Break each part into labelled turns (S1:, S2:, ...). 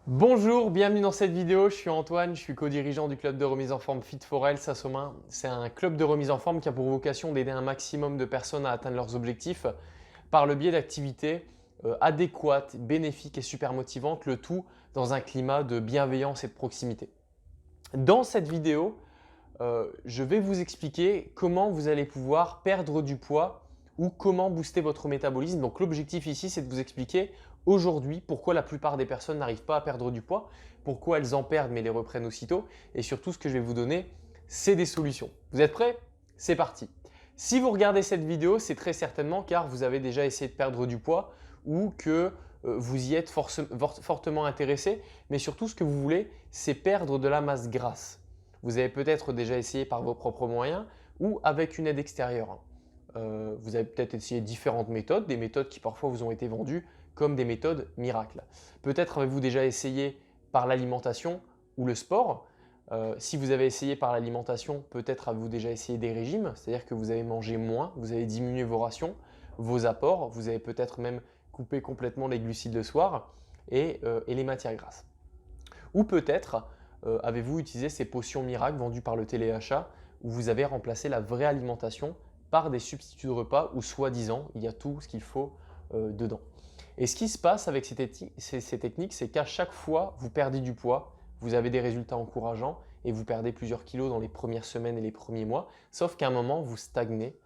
S1: Bonjour, bienvenue dans cette vidéo. Je suis Antoine, je suis co-dirigeant du club de remise en forme Fit4Health Saint-Sommin. C'est un club de remise en forme qui a pour vocation d'aider un maximum de personnes à atteindre leurs objectifs par le biais d'activités adéquates, bénéfiques et super motivantes, le tout dans un climat de bienveillance et de proximité. Dans cette vidéo, je vais vous expliquer comment vous allez pouvoir perdre du poids ou comment booster votre métabolisme. Donc l'objectif ici, c'est de vous expliquer aujourd'hui pourquoi la plupart des personnes n'arrivent pas à perdre du poids, pourquoi elles en perdent mais les reprennent aussitôt et surtout ce que je vais vous donner, c'est des solutions. Vous êtes prêts? C'est parti. Si vous regardez cette vidéo, c'est très certainement car vous avez déjà essayé de perdre du poids ou que vous y êtes fortement intéressé, mais surtout ce que vous voulez, c'est perdre de la masse grasse. Vous avez peut-être déjà essayé par vos propres moyens ou avec une aide extérieure. Vous avez peut-être essayé différentes méthodes, des méthodes qui parfois vous ont été vendues comme des méthodes miracles. Peut-être avez-vous déjà essayé par l'alimentation ou le sport. Si vous avez essayé par l'alimentation, peut-être avez-vous déjà essayé des régimes, c'est-à-dire que vous avez mangé moins, vous avez diminué vos rations, vos apports, vous avez peut-être même coupé complètement les glucides le soir et les matières grasses. Ou peut-être avez-vous utilisé ces potions miracles vendues par le téléachat où vous avez remplacé la vraie alimentation par des substituts de repas où soi-disant il y a tout ce qu'il faut dedans. Et ce qui se passe avec ces techniques, c'est qu'à chaque fois vous perdez du poids, vous avez des résultats encourageants et vous perdez plusieurs kilos dans les premières semaines et les premiers mois, sauf qu'à un moment vous stagnez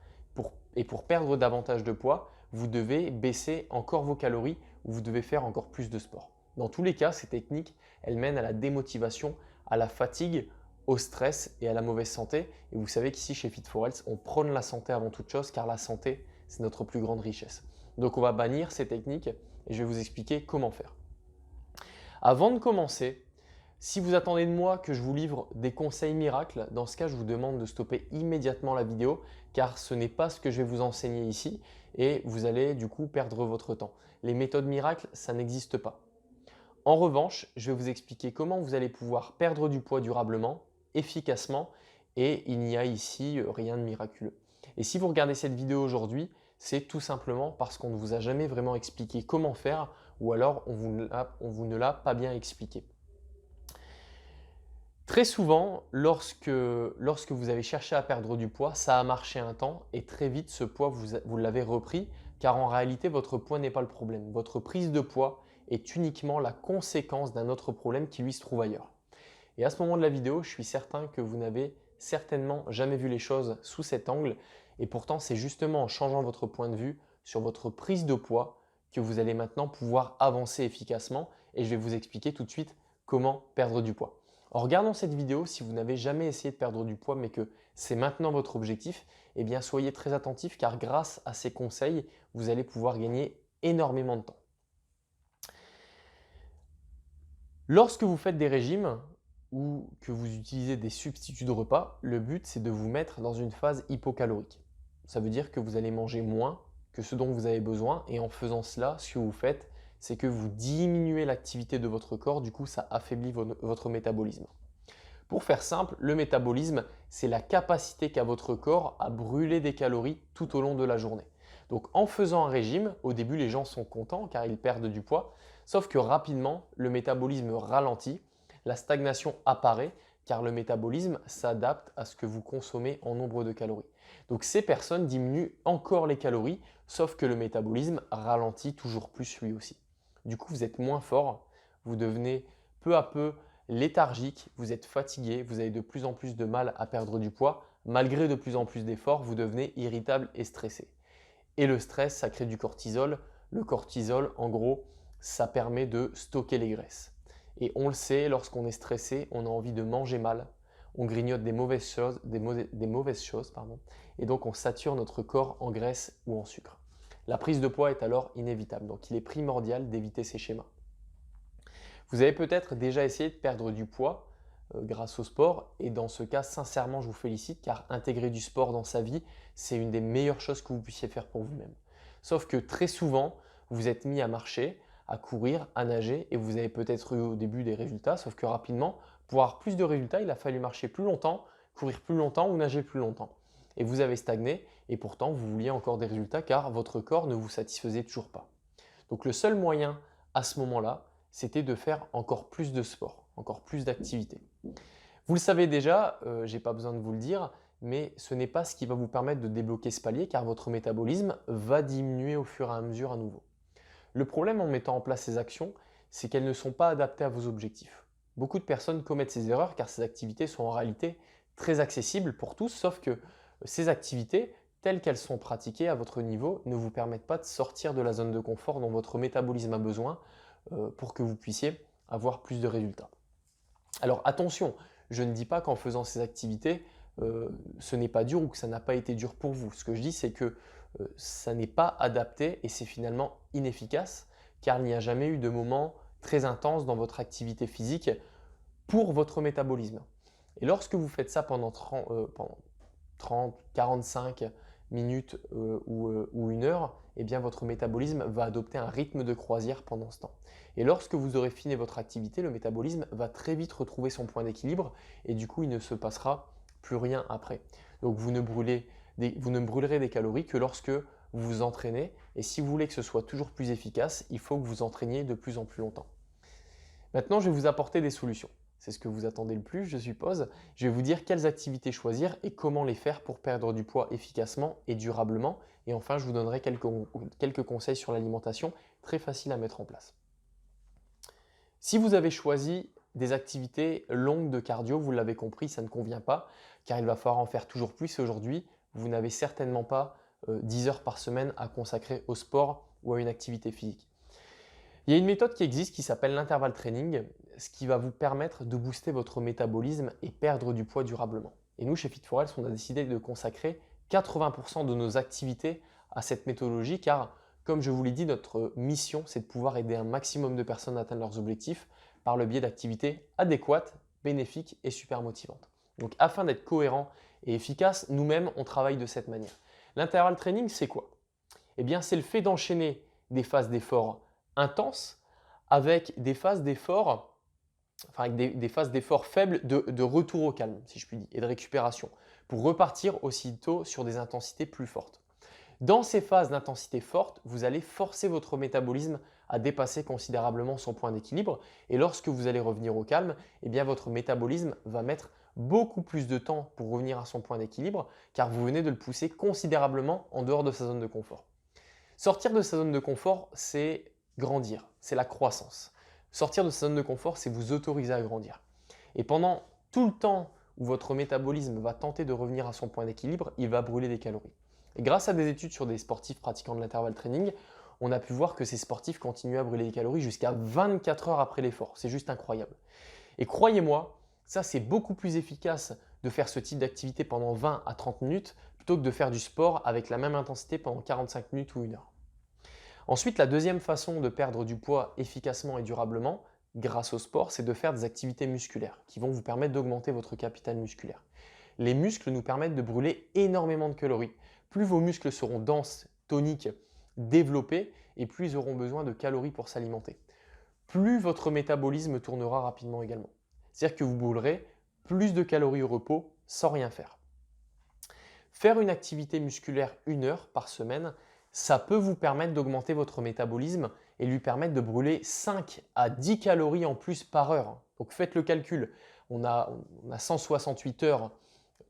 S1: et pour perdre davantage de poids, vous devez baisser encore vos calories ou vous devez faire encore plus de sport. Dans tous les cas, ces techniques, elles mènent à la démotivation, à la fatigue, au stress et à la mauvaise santé. Et vous savez qu'ici chez Fit4Health, on prône la santé avant toute chose car la santé, c'est notre plus grande richesse. Donc on va bannir ces techniques et je vais vous expliquer comment faire. Avant de commencer, si vous attendez de moi que je vous livre des conseils miracles, dans ce cas, je vous demande de stopper immédiatement la vidéo car ce n'est pas ce que je vais vous enseigner ici et vous allez du coup perdre votre temps. Les méthodes miracles, ça n'existe pas. En revanche, je vais vous expliquer comment vous allez pouvoir perdre du poids durablement, efficacement et il n'y a ici rien de miraculeux. Et si vous regardez cette vidéo aujourd'hui, c'est tout simplement parce qu'on ne vous a jamais vraiment expliqué comment faire ou alors on vous ne l'a pas bien expliqué. Très souvent, lorsque vous avez cherché à perdre du poids, ça a marché un temps et très vite ce poids, vous l'avez repris car en réalité, votre poids n'est pas le problème. Votre prise de poids est uniquement la conséquence d'un autre problème qui lui se trouve ailleurs. Et à ce moment de la vidéo, je suis certain que vous n'avez certainement jamais vu les choses sous cet angle et pourtant c'est justement en changeant votre point de vue sur votre prise de poids que vous allez maintenant pouvoir avancer efficacement et je vais vous expliquer tout de suite comment perdre du poids. En regardant cette vidéo, si vous n'avez jamais essayé de perdre du poids mais que c'est maintenant votre objectif, eh bien soyez très attentifs car grâce à ces conseils, vous allez pouvoir gagner énormément de temps. Lorsque vous faites des régimes ou que vous utilisez des substituts de repas, le but c'est de vous mettre dans une phase hypocalorique. Ça veut dire que vous allez manger moins que ce dont vous avez besoin et en faisant cela, ce que vous faites, c'est que vous diminuez l'activité de votre corps, du coup ça affaiblit votre métabolisme. Pour faire simple, le métabolisme, c'est la capacité qu'a votre corps à brûler des calories tout au long de la journée. Donc en faisant un régime, au début les gens sont contents car ils perdent du poids, sauf que rapidement le métabolisme ralentit, la stagnation apparaît car le métabolisme s'adapte à ce que vous consommez en nombre de calories. Donc ces personnes diminuent encore les calories, sauf que le métabolisme ralentit toujours plus lui aussi. Du coup vous êtes moins fort, vous devenez peu à peu léthargique, vous êtes fatigué, vous avez de plus en plus de mal à perdre du poids. Malgré de plus en plus d'efforts, vous devenez irritable et stressé. Et le stress, ça crée du cortisol. Le cortisol, en gros, ça permet de stocker les graisses. Et on le sait, lorsqu'on est stressé, on a envie de manger mal, on grignote des mauvaises choses, et donc on sature notre corps en graisse ou en sucre. La prise de poids est alors inévitable, donc il est primordial d'éviter ces schémas. Vous avez peut-être déjà essayé de perdre du poids grâce au sport et dans ce cas, sincèrement, je vous félicite car intégrer du sport dans sa vie, c'est une des meilleures choses que vous puissiez faire pour vous-même. Sauf que très souvent, vous êtes mis à marcher, à courir, à nager et vous avez peut-être eu au début des résultats, sauf que rapidement, pour avoir plus de résultats, il a fallu marcher plus longtemps, courir plus longtemps ou nager plus longtemps. Et vous avez stagné et pourtant vous vouliez encore des résultats car votre corps ne vous satisfaisait toujours pas. Donc le seul moyen à ce moment-là, c'était de faire encore plus de sport, encore plus d'activités. Vous le savez déjà, je n'ai pas besoin de vous le dire, mais ce n'est pas ce qui va vous permettre de débloquer ce palier car votre métabolisme va diminuer au fur et à mesure à nouveau. Le problème en mettant en place ces actions, c'est qu'elles ne sont pas adaptées à vos objectifs. Beaucoup de personnes commettent ces erreurs car ces activités sont en réalité très accessibles pour tous, sauf que ces activités, telles qu'elles sont pratiquées à votre niveau, ne vous permettent pas de sortir de la zone de confort dont votre métabolisme a besoin pour que vous puissiez avoir plus de résultats. Alors attention, je ne dis pas qu'en faisant ces activités, ce n'est pas dur ou que ça n'a pas été dur pour vous. Ce que je dis, c'est que ça n'est pas adapté et c'est finalement inefficace car il n'y a jamais eu de moment très intense dans votre activité physique pour votre métabolisme. Et lorsque vous faites ça pendant 30, 45 minutes ou une heure, eh bien votre métabolisme va adopter un rythme de croisière pendant ce temps. Et lorsque vous aurez fini votre activité, le métabolisme va très vite retrouver son point d'équilibre et du coup, il ne se passera plus rien après. Donc vous ne brûlerez des calories que lorsque vous vous entraînez et si vous voulez que ce soit toujours plus efficace, il faut que vous entraîniez de plus en plus longtemps. Maintenant, je vais vous apporter des solutions. C'est ce que vous attendez le plus, je suppose. Je vais vous dire quelles activités choisir et comment les faire pour perdre du poids efficacement et durablement. Et enfin, je vous donnerai quelques conseils sur l'alimentation très faciles à mettre en place. Si vous avez choisi des activités longues de cardio, vous l'avez compris, ça ne convient pas car il va falloir en faire toujours plus. Aujourd'hui, vous n'avez certainement pas 10 heures par semaine à consacrer au sport ou à une activité physique. Il y a une méthode qui existe qui s'appelle l'intervalle training, ce qui va vous permettre de booster votre métabolisme et perdre du poids durablement. Et nous, chez Fit4Health, on a décidé de consacrer 80% de nos activités à cette méthodologie car, comme je vous l'ai dit, notre mission, c'est de pouvoir aider un maximum de personnes à atteindre leurs objectifs par le biais d'activités adéquates, bénéfiques et super motivantes. Donc, afin d'être cohérent et efficace, nous-mêmes, on travaille de cette manière. L'intervalle training, c'est quoi? Eh bien, c'est le fait d'enchaîner des phases d'effort intenses avec des phases d'effort faibles de retour au calme, si je puis dire, et de récupération, pour repartir aussitôt sur des intensités plus fortes. Dans ces phases d'intensité forte, vous allez forcer votre métabolisme à dépasser considérablement son point d'équilibre et lorsque vous allez revenir au calme, eh bien votre métabolisme va mettre beaucoup plus de temps pour revenir à son point d'équilibre car vous venez de le pousser considérablement en dehors de sa zone de confort. Sortir de sa zone de confort, c'est grandir, c'est la croissance. Sortir de sa zone de confort, c'est vous autoriser à grandir. Et pendant tout le temps où votre métabolisme va tenter de revenir à son point d'équilibre, il va brûler des calories. Et grâce à des études sur des sportifs pratiquant de l'intervalle training, on a pu voir que ces sportifs continuaient à brûler des calories jusqu'à 24 heures après l'effort. C'est juste incroyable. Et croyez-moi, ça c'est beaucoup plus efficace de faire ce type d'activité pendant 20 à 30 minutes plutôt que de faire du sport avec la même intensité pendant 45 minutes ou une heure. Ensuite, la deuxième façon de perdre du poids efficacement et durablement grâce au sport, c'est de faire des activités musculaires qui vont vous permettre d'augmenter votre capital musculaire. Les muscles nous permettent de brûler énormément de calories. Plus vos muscles seront denses, toniques, développés et plus ils auront besoin de calories pour s'alimenter. Plus votre métabolisme tournera rapidement également. C'est-à-dire que vous brûlerez plus de calories au repos sans rien faire. Faire une activité musculaire 1 heure par semaine, ça peut vous permettre d'augmenter votre métabolisme et lui permettre de brûler 5 à 10 calories en plus par heure. Donc faites le calcul, on a 168 heures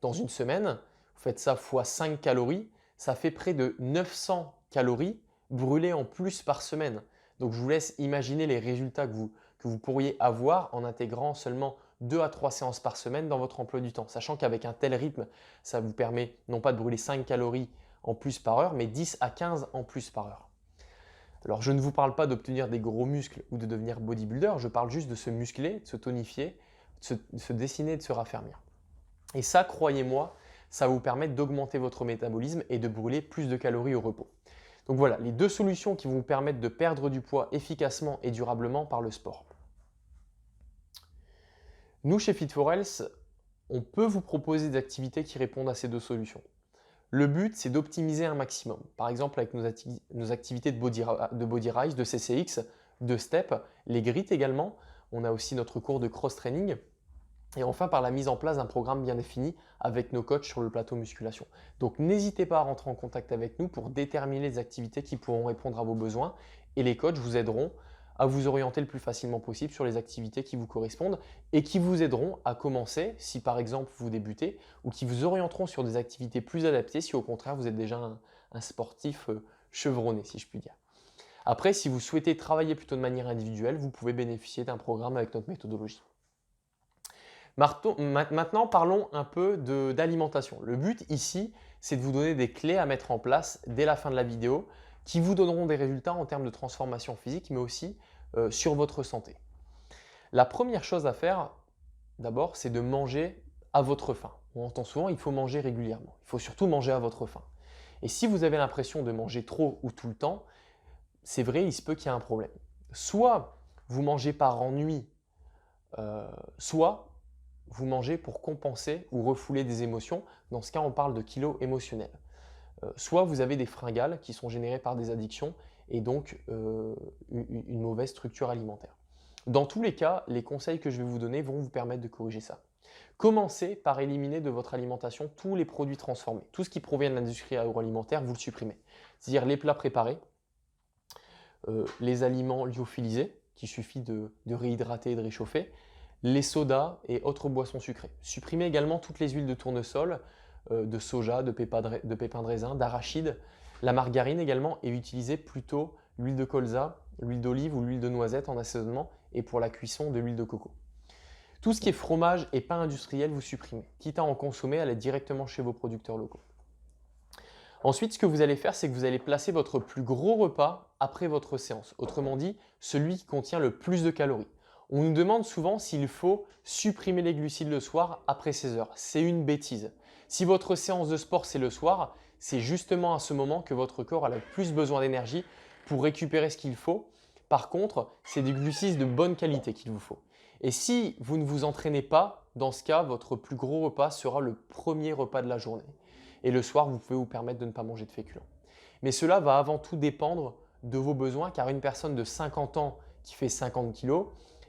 S1: dans une semaine, vous faites ça fois 5 calories, ça fait près de 900 calories brûlées en plus par semaine. Donc je vous laisse imaginer les résultats que vous pourriez avoir en intégrant seulement 2 à 3 séances par semaine dans votre emploi du temps, sachant qu'avec un tel rythme, ça vous permet non pas de brûler 5 calories en plus par heure, mais 10 à 15 en plus par heure. Alors je ne vous parle pas d'obtenir des gros muscles ou de devenir bodybuilder, je parle juste de se muscler, de se tonifier, de se dessiner et de se raffermir. Et ça, croyez-moi, ça va vous permettre d'augmenter votre métabolisme et de brûler plus de calories au repos. Donc voilà, les deux solutions qui vont vous permettre de perdre du poids efficacement et durablement par le sport. Nous, chez Fit4Health, on peut vous proposer des activités qui répondent à ces deux solutions. Le but, c'est d'optimiser un maximum. Par exemple, avec nos activités de body rise, de CCX, de step, les grit également. On a aussi notre cours de cross-training. Et enfin, par la mise en place d'un programme bien défini avec nos coachs sur le plateau musculation. Donc, n'hésitez pas à rentrer en contact avec nous pour déterminer les activités qui pourront répondre à vos besoins. Et les coachs vous aideront à vous orienter le plus facilement possible sur les activités qui vous correspondent et qui vous aideront à commencer si par exemple vous débutez ou qui vous orienteront sur des activités plus adaptées si au contraire vous êtes déjà un sportif chevronné si je puis dire. Après, si vous souhaitez travailler plutôt de manière individuelle, vous pouvez bénéficier d'un programme avec notre méthodologie. Maintenant, parlons un peu d'alimentation. Le but ici, c'est de vous donner des clés à mettre en place dès la fin de la vidéo qui vous donneront des résultats en termes de transformation physique, mais aussi sur votre santé. La première chose à faire, d'abord, c'est de manger à votre faim. On entend souvent, il faut manger régulièrement. Il faut surtout manger à votre faim. Et si vous avez l'impression de manger trop ou tout le temps, c'est vrai, il se peut qu'il y ait un problème. Soit vous mangez par ennui, soit vous mangez pour compenser ou refouler des émotions. Dans ce cas, on parle de kilos émotionnels. Soit vous avez des fringales qui sont générées par des addictions et donc une mauvaise structure alimentaire. Dans tous les cas, les conseils que je vais vous donner vont vous permettre de corriger ça. Commencez par éliminer de votre alimentation tous les produits transformés. Tout ce qui provient de l'industrie agroalimentaire, vous le supprimez. C'est-à-dire les plats préparés, les aliments lyophilisés, qu'il suffit de réhydrater et de réchauffer, les sodas et autres boissons sucrées. Supprimez également toutes les huiles de tournesol, de soja, de pépins de raisin, d'arachide, la margarine également, et utilisez plutôt l'huile de colza, l'huile d'olive ou l'huile de noisette en assaisonnement et pour la cuisson de l'huile de coco. Tout ce qui est fromage et pain industriel, vous supprimez. Quitte à en consommer, allez directement chez vos producteurs locaux. Ensuite, ce que vous allez faire, c'est que vous allez placer votre plus gros repas après votre séance. Autrement dit, celui qui contient le plus de calories. On nous demande souvent s'il faut supprimer les glucides le soir après 16 heures. C'est une bêtise. Si votre séance de sport c'est le soir, c'est justement à ce moment que votre corps a le plus besoin d'énergie pour récupérer ce qu'il faut. Par contre, c'est des glucides de bonne qualité qu'il vous faut. Et si vous ne vous entraînez pas, dans ce cas, votre plus gros repas sera le premier repas de la journée. Et le soir, vous pouvez vous permettre de ne pas manger de féculents. Mais cela va avant tout dépendre de vos besoins, car une personne de 50 ans qui fait 50 kg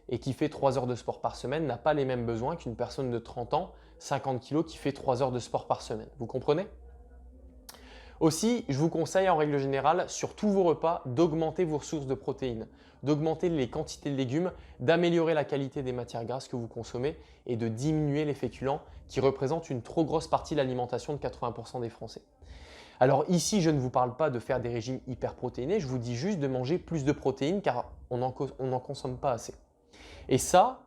S1: et qui fait 3 heures de sport par semaine n'a pas les mêmes besoins qu'une personne de 30 ans, 50 kg qui fait 3 heures de sport par semaine. Vous comprenez ? Aussi, je vous conseille en règle générale, sur tous vos repas, d'augmenter vos sources de protéines, d'augmenter les quantités de légumes, d'améliorer la qualité des matières grasses que vous consommez et de diminuer les féculents qui représentent une trop grosse partie de l'alimentation de 80% des Français. Alors ici, je ne vous parle pas de faire des régimes hyperprotéinés, je vous dis juste de manger plus de protéines car on n'en consomme pas assez. Et ça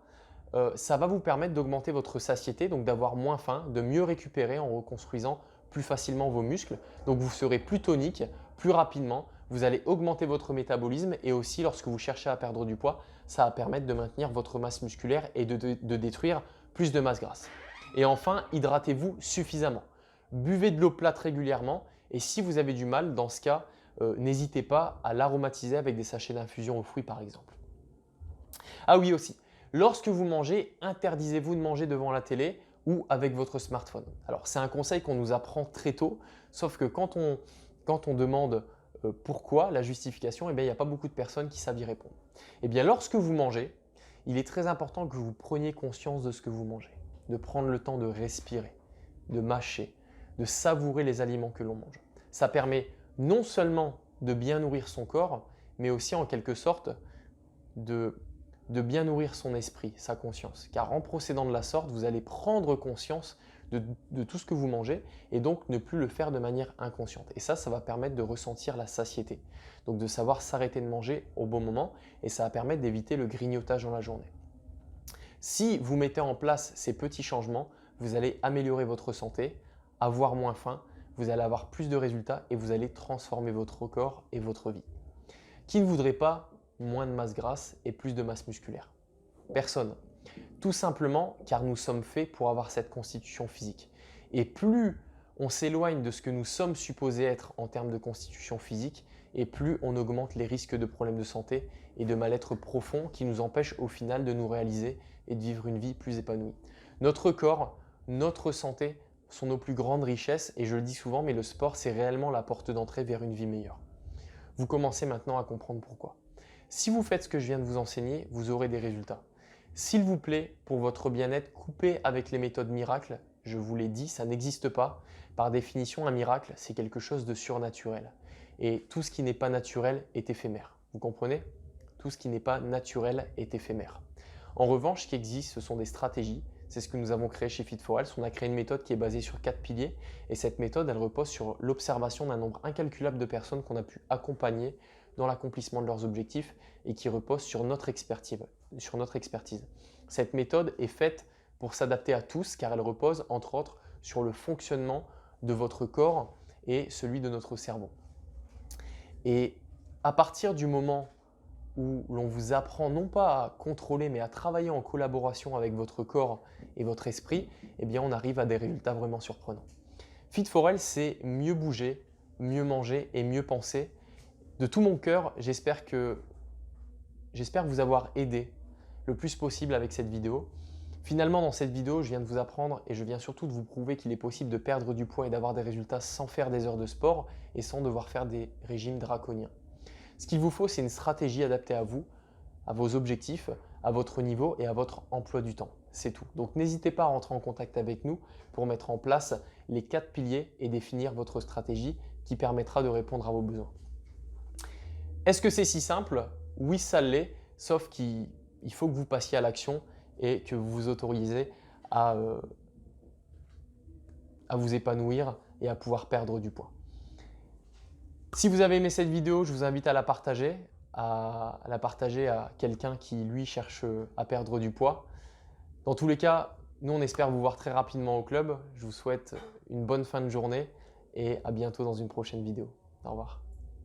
S1: va vous permettre d'augmenter votre satiété, donc d'avoir moins faim, de mieux récupérer en reconstruisant plus facilement vos muscles. Donc vous serez plus tonique, plus rapidement, vous allez augmenter votre métabolisme et aussi lorsque vous cherchez à perdre du poids, ça va permettre de maintenir votre masse musculaire et de détruire plus de masse grasse. Et enfin, hydratez-vous suffisamment. Buvez de l'eau plate régulièrement et si vous avez du mal, dans ce cas, n'hésitez pas à l'aromatiser avec des sachets d'infusion aux fruits par exemple. Ah oui aussi, lorsque vous mangez, interdisez-vous de manger devant la télé ou avec votre smartphone. Alors c'est un conseil qu'on nous apprend très tôt, sauf que quand on demande pourquoi, la justification, eh bien, il n'y a pas beaucoup de personnes qui savent y répondre. Eh bien lorsque vous mangez, il est très important que vous preniez conscience de ce que vous mangez, de prendre le temps de respirer, de mâcher, de savourer les aliments que l'on mange. Ça permet non seulement de bien nourrir son corps, mais aussi en quelque sorte de bien nourrir son esprit, sa conscience. Car en procédant de la sorte, vous allez prendre conscience de tout ce que vous mangez et donc ne plus le faire de manière inconsciente. Et ça va permettre de ressentir la satiété. Donc de savoir s'arrêter de manger au bon moment et ça va permettre d'éviter le grignotage dans la journée. Si vous mettez en place ces petits changements, vous allez améliorer votre santé, avoir moins faim, vous allez avoir plus de résultats et vous allez transformer votre corps et votre vie. Qui ne voudrait pas moins de masse grasse et plus de masse musculaire? Personne. Tout simplement car nous sommes faits pour avoir cette constitution physique. Et plus on s'éloigne de ce que nous sommes supposés être en termes de constitution physique, et plus on augmente les risques de problèmes de santé et de mal-être profond qui nous empêchent au final de nous réaliser et de vivre une vie plus épanouie. Notre corps, notre santé sont nos plus grandes richesses et je le dis souvent, mais le sport c'est réellement la porte d'entrée vers une vie meilleure. Vous commencez maintenant à comprendre pourquoi. Si vous faites ce que je viens de vous enseigner, vous aurez des résultats. S'il vous plaît, pour votre bien-être, coupez avec les méthodes miracles. Je vous l'ai dit, ça n'existe pas. Par définition, un miracle, c'est quelque chose de surnaturel. Et tout ce qui n'est pas naturel est éphémère. Vous comprenez ? tout ce qui n'est pas naturel est éphémère. En revanche, ce qui existe, ce sont des stratégies. C'est ce que nous avons créé chez Fit4Health. On a créé une méthode qui est basée sur 4 piliers et cette méthode, elle repose sur l'observation d'un nombre incalculable de personnes qu'on a pu accompagner dans l'accomplissement de leurs objectifs et qui repose sur notre expertise. Cette méthode est faite pour s'adapter à tous car elle repose entre autres sur le fonctionnement de votre corps et celui de notre cerveau. Et à partir du moment où l'on vous apprend non pas à contrôler mais à travailler en collaboration avec votre corps et votre esprit, eh bien on arrive à des résultats vraiment surprenants. Fit4Health, c'est mieux bouger, mieux manger et mieux penser. De tout mon cœur, j'espère vous avoir aidé le plus possible avec cette vidéo. Finalement, dans cette vidéo, je viens de vous apprendre et je viens surtout de vous prouver qu'il est possible de perdre du poids et d'avoir des résultats sans faire des heures de sport et sans devoir faire des régimes draconiens. Ce qu'il vous faut, c'est une stratégie adaptée à vous, à vos objectifs, à votre niveau et à votre emploi du temps. C'est tout. Donc n'hésitez pas à rentrer en contact avec nous pour mettre en place les 4 piliers et définir votre stratégie qui permettra de répondre à vos besoins. Est-ce que c'est si simple? Oui, ça l'est, sauf qu'il faut que vous passiez à l'action et que vous vous autorisez à vous épanouir et à pouvoir perdre du poids. Si vous avez aimé cette vidéo, je vous invite à la partager, à quelqu'un qui, lui, cherche à perdre du poids. Dans tous les cas, nous, on espère vous voir très rapidement au club. Je vous souhaite une bonne fin de journée et à bientôt dans une prochaine vidéo. Au revoir.